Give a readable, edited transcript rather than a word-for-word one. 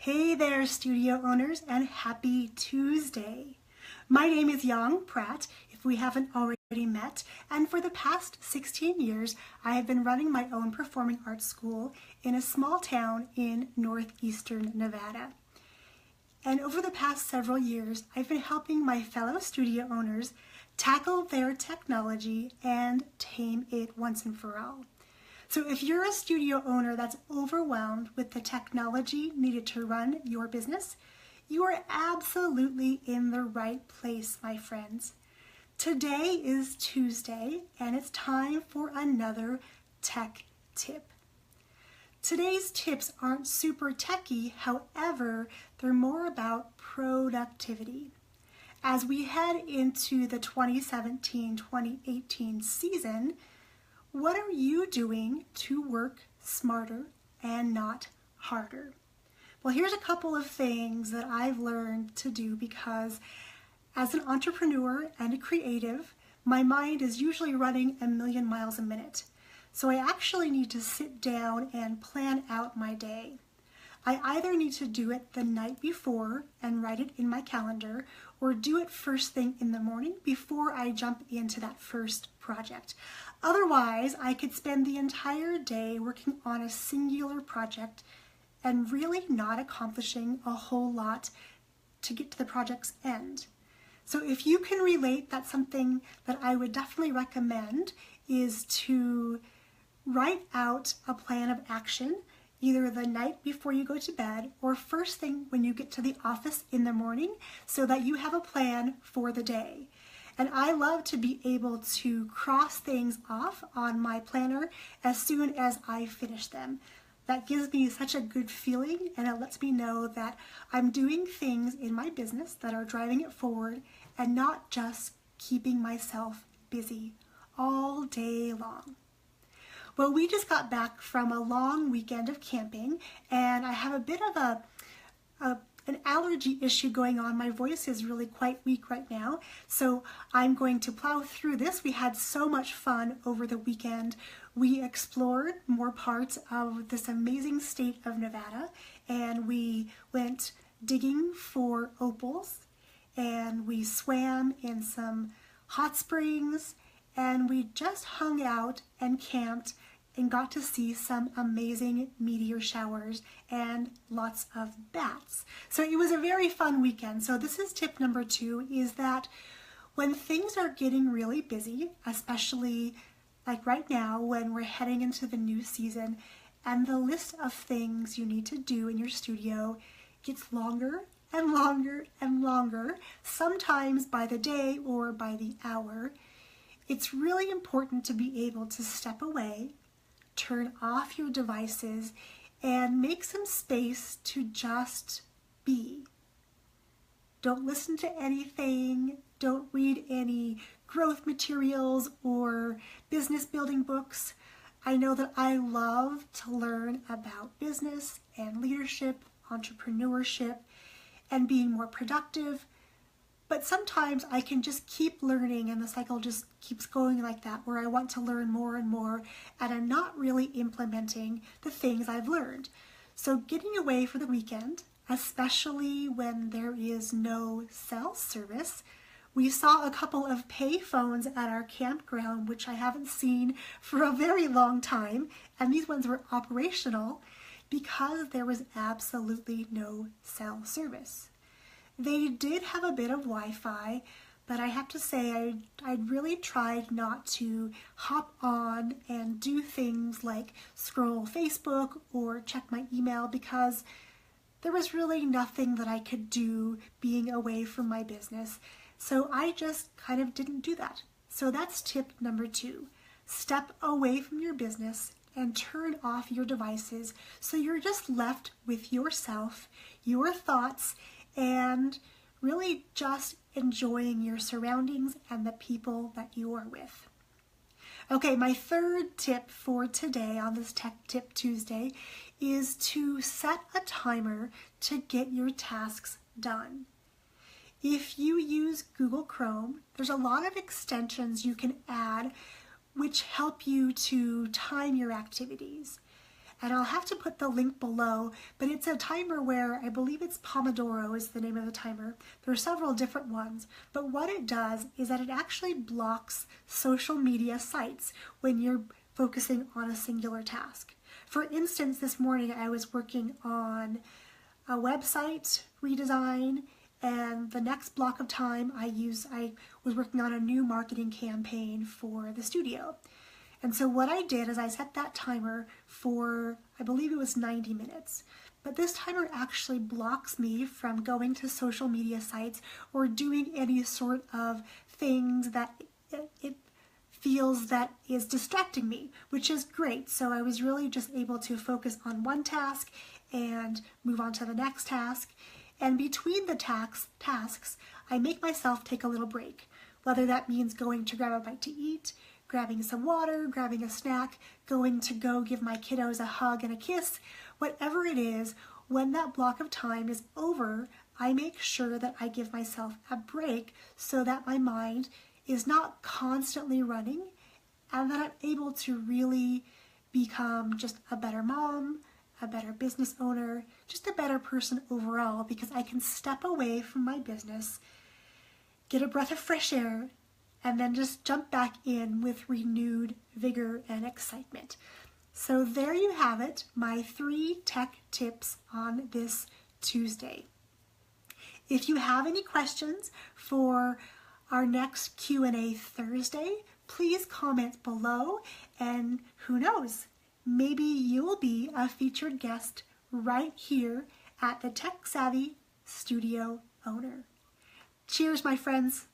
Hey there, studio owners, and happy Tuesday. My name is Yang Pratt, if we haven't already met, and for the past 16 years, I have been running my own performing arts school in a small town in northeastern Nevada. And over the past several years, I've been helping my fellow studio owners tackle their technology and tame it once and for all. So if you're a studio owner that's overwhelmed with the technology needed to run your business, you are absolutely in the right place, my friends. Today is Tuesday, and it's time for another tech tip. Today's tips aren't super techy, however, they're more about productivity. As we head into the 2017-2018 season, what are you doing to work smarter and not harder? Well, here's a couple of things that I've learned to do because as an entrepreneur and a creative, my mind is usually running a million miles a minute. So I actually need to sit down and plan out my day. I either need to do it the night before and write it in my calendar, or do it first thing in the morning before I jump into that first project. Otherwise, I could spend the entire day working on a singular project and really not accomplishing a whole lot to get to the project's end. So if you can relate, that's something that I would definitely recommend, is to write out a plan of action either the night before you go to bed or first thing when you get to the office in the morning so that you have a plan for the day. And I love to be able to cross things off on my planner as soon as I finish them. That gives me such a good feeling, and it lets me know that I'm doing things in my business that are driving it forward and not just keeping myself busy all day long. Well, we just got back from a long weekend of camping, and I have a bit of an allergy issue going on. My voice is really quite weak right now, so I'm going to plow through this. We had so much fun over the weekend. We explored more parts of this amazing state of Nevada, and we went digging for opals, and we swam in some hot springs, and we just hung out and camped and got to see some amazing meteor showers and lots of bats. So it was a very fun weekend. So this is tip number 2, is that when things are getting really busy, especially like right now when we're heading into the new season, and the list of things you need to do in your studio gets longer and longer and longer, sometimes by the day or by the hour, it's really important to be able to step away, turn off your devices, and make some space to just be. Don't listen to anything, don't read any growth materials or business building books. I know that I love to learn about business and leadership, entrepreneurship, and being more productive. But sometimes I can just keep learning and the cycle just keeps going like that, where I want to learn more and more and I'm not really implementing the things I've learned. So getting away for the weekend, especially when there is no cell service, we saw a couple of pay phones at our campground, which I haven't seen for a very long time, and these ones were operational because there was absolutely no cell service. They did have a bit of Wi-Fi, but I have to say I really tried not to hop on and do things like scroll Facebook or check my email because there was really nothing that I could do being away from my business. So I just kind of didn't do that. So that's tip number 2. Step away from your business and turn off your devices so you're just left with yourself, your thoughts, and really just enjoying your surroundings and the people that you are with. Okay, my third tip for today on this Tech Tip Tuesday is to set a timer to get your tasks done. If you use Google Chrome, there's a lot of extensions you can add which help you to time your activities. and I'll have to put the link below, but it's a timer where I believe it's Pomodoro is the name of the timer. There are several different ones, but what it does is that it actually blocks social media sites when you're focusing on a singular task. For instance, this morning I was working on a website redesign, and the next block of time I was working on a new marketing campaign for the studio. And so what I did is I set that timer for, I believe it was 90 minutes. But this timer actually blocks me from going to social media sites or doing any sort of things that it feels that is distracting me, which is great. So I was really just able to focus on one task and move on to the next task. And between the tasks, I make myself take a little break, whether that means going to grab a bite to eat, grabbing some water, grabbing a snack, going to go give my kiddos a hug and a kiss, whatever it is. When that block of time is over, I make sure that I give myself a break so that my mind is not constantly running and that I'm able to really become just a better mom, a better business owner, just a better person overall, because I can step away from my business, get a breath of fresh air, and then just jump back in with renewed vigor and excitement. So there you have it, my 3 tech tips on this Tuesday. If you have any questions for our next Q&A Thursday, please comment below, and who knows, maybe you will be a featured guest right here at the Tech Savvy Studio Owner. Cheers, my friends.